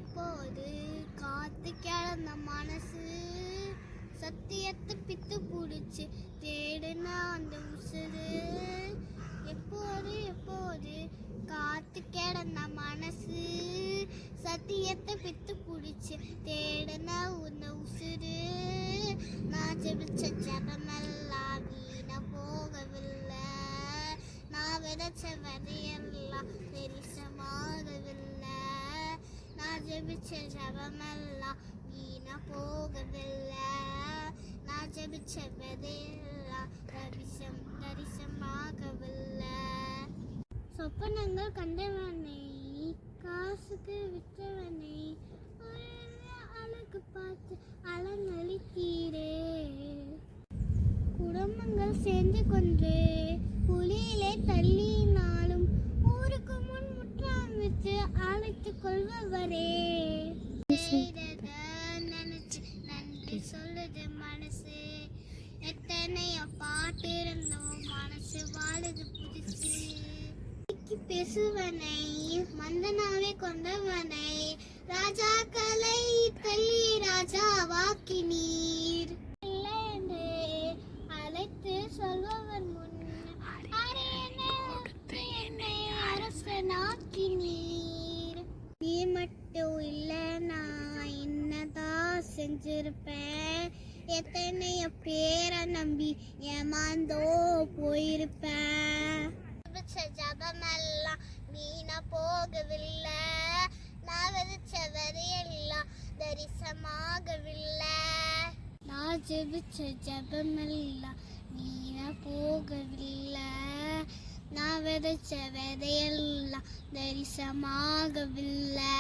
எப்போது காத்து கிடந்த மனசு சத்தியத்தை பித்து பிடிச்சி தேடுனா அந்த உசுறு. எப்போது எப்போது காத்து கிடந்த மனசு சத்தியத்தை பித்து பிடிச்சி தேடுனா உன்ன உசுறு. நான் ஜெபிச்ச ஜபமெல்லாம் வீணா போகவில்லை, நான் விதைச்ச விதையெல்லாம் பெரிசமாகவில்லை. நான் ஜெபிச்ச ஜபமெல்லாம் வீணா போகவில்லை, நான் ஜெபிச்ச விதையெல்லாம் தரிசமாகவில்லை. சொப்பனங்கள் கண்டவனை காசுக்கு விற்றவனை அழகு பார்த்து அலங்கழித்தீரே. குடும்பங்கள் சேர்ந்து கொண்டு புலியிலே தள்ளினாலும் ஊருக்கு முன் முற்றம் விட்டு அழைத்துக் கொள்பவரே. நினைச்சு நன்றி சொல்லுது மனசு, எத்தனையோ பாட்டு இருந்தோம் மனசு வாழுது புதுசு. பேசுவனை மந்தனாவே கொண்டவனை ராஜாக்களை தள்ளி ராஜா வாக்கினீர் என்று அழைத்து சொல்பவர் முன் என்னை அரசனாக்கினீர். நீ மட்டும் இல்லைனா என்னதான் செஞ்சிருப்பேன், எத்தனையோ பேரை நம்பி ஏமாந்தோ போயிருப்பேன். ஜபமெல்லாம் வீணா போகவில்லை, நான் விதைச்ச விதையெல்லாம் தரிசமாகவில்லை. நான் ஜெபிச்ச ஜபமெல்லாம் வீணா போகவில்லை, நான் விதைச்ச விதையெல்லாம் தரிசமாகவில்லை.